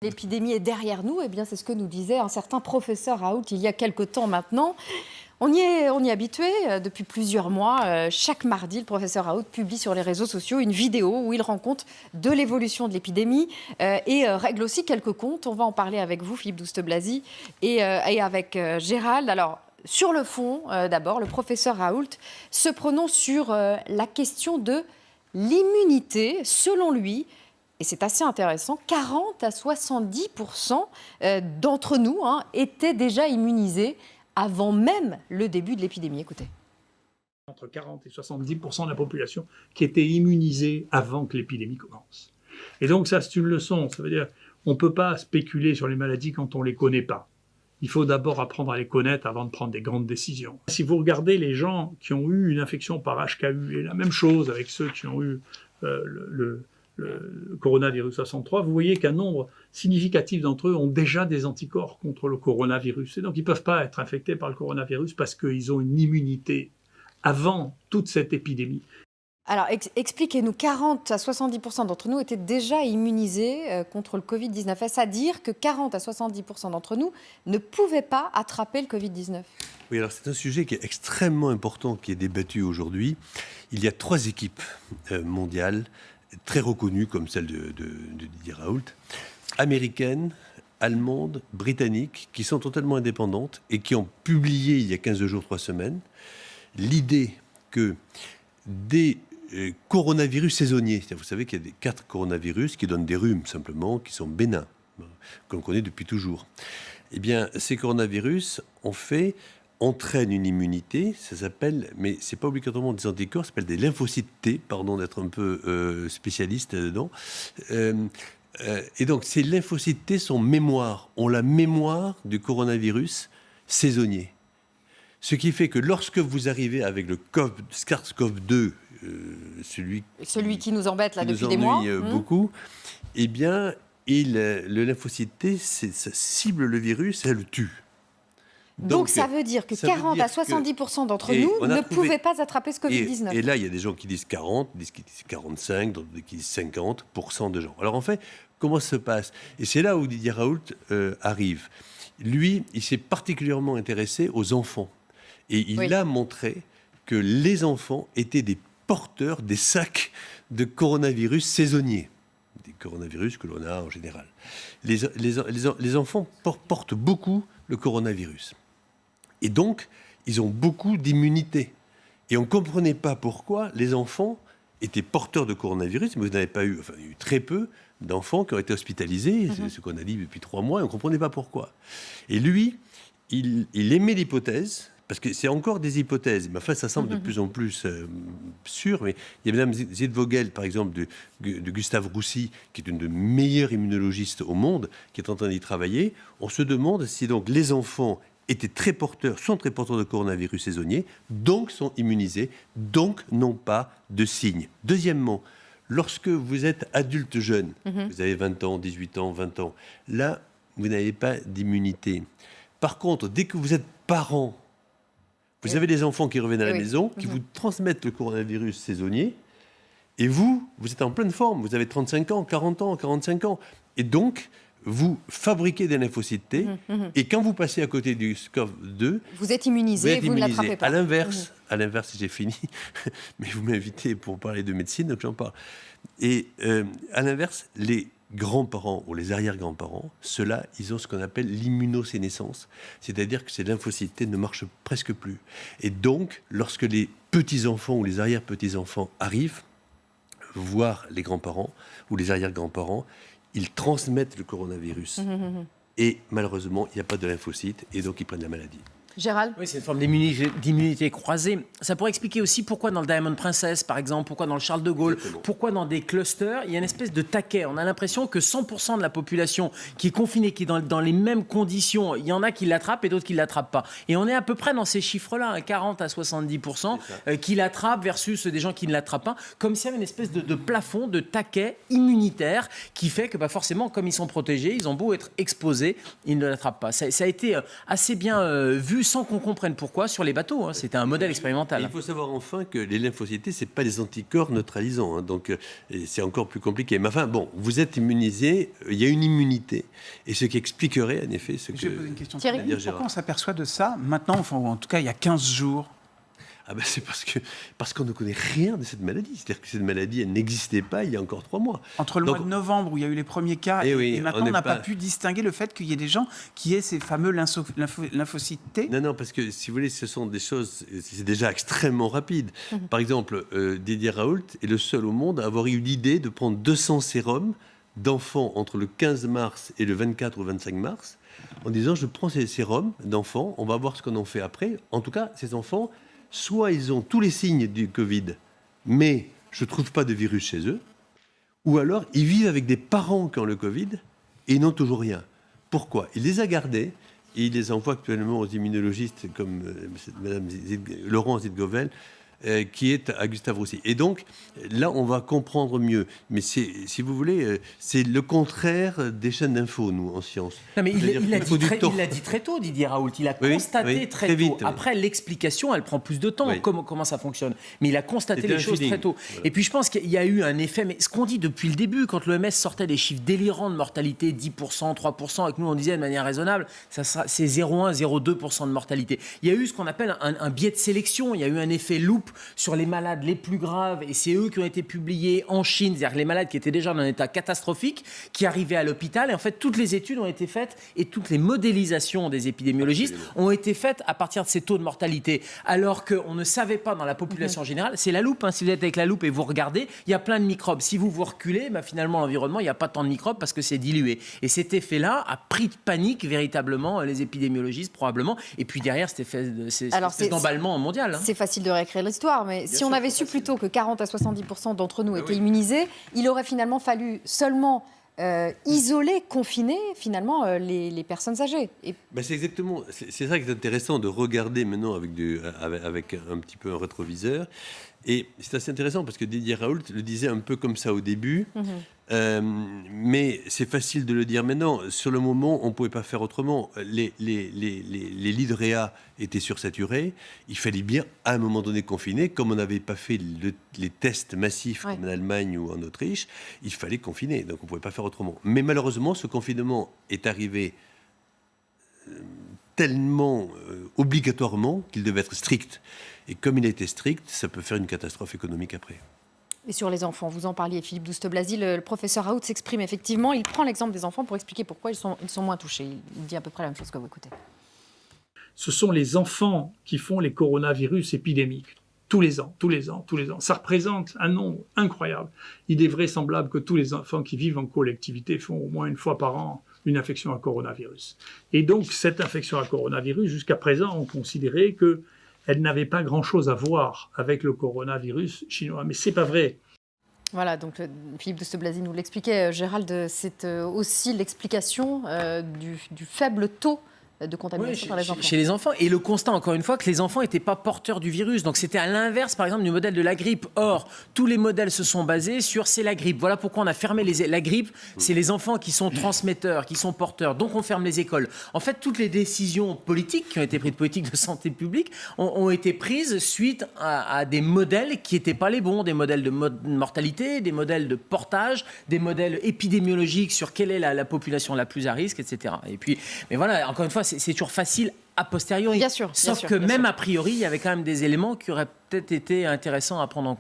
L'épidémie est derrière nous, eh bien c'est ce que nous disait un certain professeur Raoult il y a quelque temps maintenant. On y est habitué depuis plusieurs mois. Chaque mardi, le professeur Raoult publie sur les réseaux sociaux une vidéo où il rend compte de l'évolution de l'épidémie et règle aussi quelques comptes. On va en parler avec vous, Philippe Douste-Blazy, et avec Gérald. Alors, sur le fond, d'abord, le professeur Raoult se prononce sur la question de l'immunité. Selon lui, et c'est assez intéressant, 40 à 70% d'entre nous étaient déjà immunisés avant même le début de l'épidémie. Écoutez. Entre 40 et 70% de la population qui était immunisée avant que l'épidémie commence. Et donc ça, c'est une leçon. Ça veut dire on ne peut pas spéculer sur les maladies quand on ne les connaît pas. Il faut d'abord apprendre à les connaître avant de prendre des grandes décisions. Si vous regardez les gens qui ont eu une infection par HKU, et la même chose avec ceux qui ont eu le coronavirus 63, vous voyez qu'un nombre significatif d'entre eux ont déjà des anticorps contre le coronavirus. Et donc, ils ne peuvent pas être infectés par le coronavirus parce qu'ils ont une immunité avant toute cette épidémie. Alors, expliquez-nous, 40 à 70% d'entre nous étaient déjà immunisés contre le Covid-19. Est-ce à dire que 40 à 70% d'entre nous ne pouvaient pas attraper le Covid-19 ? Oui, alors c'est un sujet qui est extrêmement important, qui est débattu aujourd'hui. Il y a 3 équipes mondiales très reconnues, comme celle de Didier Raoult, américaines, allemandes, britanniques, qui sont totalement indépendantes et qui ont publié il y a 15 jours, 3 semaines, l'idée que des coronavirus saisonniers, c'est-à-dire, vous savez qu'il y a 4 coronavirus qui donnent des rhumes simplement, qui sont bénins, qu'on connaît depuis toujours. Eh bien, ces coronavirus, entraînent une immunité, ça s'appelle, mais c'est pas obligatoirement des anticorps, ça s'appelle des lymphocytes T, pardon d'être un peu spécialiste là-dedans. Et donc, ces lymphocytes T ont la mémoire du coronavirus saisonnier. Ce qui fait que lorsque vous arrivez avec le SARS-CoV-2, celui qui nous embête là depuis des mois, beaucoup, eh bien, le lymphocyte T, ça cible le virus et le tue. Donc ça veut dire que 40 à 70% d'entre nous ne pouvaient pas attraper ce Covid-19. Et là, il y a des gens qui disent 40, qui disent 45, d'autres qui disent 50% de gens. Alors en fait, comment ça se passe ? Et c'est là où Didier Raoult arrive. Lui, il s'est particulièrement intéressé aux enfants. Et il a montré que les enfants étaient des porteurs des sacs de coronavirus saisonniers. Des coronavirus que l'on a en général. Les enfants portent beaucoup le coronavirus. Et donc, ils ont beaucoup d'immunité. Et on ne comprenait pas pourquoi les enfants étaient porteurs de coronavirus, mais vous n'avez pas eu, il y a eu très peu d'enfants qui ont été hospitalisés, c'est ce qu'on a dit depuis 3 mois, et on ne comprenait pas pourquoi. Et lui, il émet l'hypothèse, parce que c'est encore des hypothèses, mais enfin ça semble de plus en plus sûr, mais il y a Mme Ziedvogel, par exemple, de Gustave Roussy, qui est une des meilleures immunologistes au monde, qui est en train d'y travailler. On se demande si donc les enfants sont très porteurs de coronavirus saisonnier, donc sont immunisés, donc n'ont pas de signes. Deuxièmement, lorsque vous êtes adulte jeune, vous avez 20 ans, 18 ans, 20 ans, là, vous n'avez pas d'immunité. Par contre, dès que vous êtes parent, vous avez des enfants qui reviennent à la maison, qui vous transmettent le coronavirus saisonnier, et vous êtes en pleine forme, vous avez 35 ans, 40 ans, 45 ans, et donc, vous fabriquez des lymphocytes T, et quand vous passez à côté du SARS-CoV-2, vous êtes immunisé, vous ne l'attrapez pas. À l'inverse, j'ai fini, mais vous m'invitez pour parler de médecine, donc j'en parle. Et à l'inverse, les grands-parents ou les arrière-grands-parents, ceux-là, ils ont ce qu'on appelle l'immunosénescence, c'est-à-dire que ces lymphocytes T ne marchent presque plus. Et donc, lorsque les petits-enfants ou les arrière-petits-enfants arrivent, voir les grands-parents ou les arrière-grands-parents, ils transmettent le coronavirus. Et malheureusement, il n'y a pas de lymphocytes, et donc ils prennent la maladie. Gérald ? Oui, c'est une forme d'immunité croisée. Ça pourrait expliquer aussi pourquoi dans le Diamond Princess, par exemple, pourquoi dans le Charles de Gaulle, Exactement. pourquoi dans des clusters, il y a une espèce de taquet. On a l'impression que 100% de la population qui est confinée, qui est dans les mêmes conditions, il y en a qui l'attrapent et d'autres qui ne l'attrapent pas. Et on est à peu près dans ces chiffres-là, 40 à 70% qui l'attrapent versus des gens qui ne l'attrapent pas, comme s'il y avait une espèce de plafond, de taquet immunitaire qui fait que forcément, comme ils sont protégés, ils ont beau être exposés, ils ne l'attrapent pas. Ça a été assez bien vu sans qu'on comprenne pourquoi, sur les bateaux. Hein. C'était un modèle expérimental. Il faut savoir enfin que les lymphocytes, ce n'est pas des anticorps neutralisants. Hein, donc, c'est encore plus compliqué. Mais enfin, bon, vous êtes immunisé, il y a une immunité. Et ce qui expliquerait, en effet, ce que... Je vais poser une question. Thierry, Pourquoi on s'aperçoit de ça maintenant, enfin, ou en tout cas il y a 15 jours? Ah ben c'est parce qu'on ne connaît rien de cette maladie. C'est-à-dire que cette maladie, elle n'existait pas il y a encore 3 mois. Entre le mois de novembre, où il y a eu les premiers cas, et maintenant on n'a pas pu distinguer le fait qu'il y ait des gens qui aient ces fameux lymphocytes T. Non, parce que si vous voulez, ce sont des choses, c'est déjà extrêmement rapide. Par exemple, Didier Raoult est le seul au monde à avoir eu l'idée de prendre 200 sérums d'enfants entre le 15 mars et le 24 ou 25 mars, en disant je prends ces sérums d'enfants, on va voir ce qu'on en fait après. En tout cas, ces enfants, soit ils ont tous les signes du Covid, mais je ne trouve pas de virus chez eux, ou alors ils vivent avec des parents qui ont le Covid et ils n'ont toujours rien. Pourquoi? Il les a gardés et il les envoie actuellement aux immunologistes comme Madame Laurent Zidgovel, qui est à Gustave Roussy. Et donc, là, on va comprendre mieux. Mais si vous voulez, c'est le contraire des chaînes d'infos, nous, en sciences. Non, mais il l'a dit très tôt, Didier Raoult. Il a constaté très tôt. Vite, Après, l'explication, elle prend plus de temps, comment ça fonctionne. Mais il a constaté les choses très tôt. Voilà. Et puis, je pense qu'il y a eu un effet, mais ce qu'on dit depuis le début, quand l'OMS sortait des chiffres délirants de mortalité, 10%, 3%, avec nous, on disait de manière raisonnable, c'est 0,1, 0,2% de mortalité. Il y a eu ce qu'on appelle un biais de sélection. Il y a eu un effet loupe sur les malades les plus graves, et c'est eux qui ont été publiés en Chine, c'est-à-dire les malades qui étaient déjà dans un état catastrophique, qui arrivaient à l'hôpital, et en fait toutes les études ont été faites, et toutes les modélisations des épidémiologistes ont été faites à partir de ces taux de mortalité, alors qu'on ne savait pas dans la population générale. C'est la loupe, hein. Si vous êtes avec la loupe et vous regardez, il y a plein de microbes. Si vous reculez, finalement l'environnement, il n'y a pas tant de microbes parce que c'est dilué. Et cet effet-là a pris de panique véritablement les épidémiologistes probablement, et puis derrière cet effet d'emballement mondial. Hein. C'est facile de réécrire l'histoire, mais si on avait su plus tôt que 40 à 70% d'entre nous étaient oui. immunisés, il aurait finalement fallu seulement isoler, confiner finalement les personnes âgées. Et... C'est exactement, c'est ça qui est intéressant de regarder maintenant avec un petit peu un rétroviseur. Et c'est assez intéressant parce que Didier Raoult le disait un peu comme ça au début, mais c'est facile de le dire maintenant. Sur le moment, on ne pouvait pas faire autrement. Les lits de réa étaient sursaturés. Il fallait bien, à un moment donné, confiner. Comme on n'avait pas fait les tests massifs comme en Allemagne ou en Autriche, il fallait confiner. Donc on ne pouvait pas faire autrement. Mais malheureusement, ce confinement est arrivé tellement obligatoirement qu'il devait être strict. Et comme il a été strict, ça peut faire une catastrophe économique après. Et sur les enfants, vous en parliez, Philippe Douste-Blazy, le professeur Raoult s'exprime effectivement. Il prend l'exemple des enfants pour expliquer pourquoi ils sont moins touchés. Il dit à peu près la même chose que vous écoutez. Ce sont les enfants qui font les coronavirus épidémiques. Tous les ans. Ça représente un nombre incroyable. Il est vraisemblable que tous les enfants qui vivent en collectivité font au moins une fois par an une infection à coronavirus. Et donc, cette infection à coronavirus, jusqu'à présent, on considérait qu'elle n'avait pas grand-chose à voir avec le coronavirus chinois. Mais c'est pas vrai. Voilà, donc Philippe Douste-Blazy nous l'expliquait. Gérald, c'est aussi l'explication du faible taux de contamination par les enfants. Chez les enfants. Et le constat, encore une fois, que les enfants n'étaient pas porteurs du virus. Donc c'était à l'inverse, par exemple, du modèle de la grippe. Or, tous les modèles se sont basés sur c'est la grippe. Voilà pourquoi on a fermé la grippe. C'est les enfants qui sont transmetteurs, qui sont porteurs. Donc on ferme les écoles. En fait, toutes les décisions politiques qui ont été prises, politiques de santé publique, ont été prises suite à des modèles qui n'étaient pas les bons. Des modèles de mortalité, des modèles de portage, des modèles épidémiologiques sur quelle est la population la plus à risque, etc. Et puis, mais voilà, encore une fois, c'est toujours facile a posteriori. Bien sûr. Sauf que même a priori, il y avait quand même des éléments qui auraient peut-être été intéressants à prendre en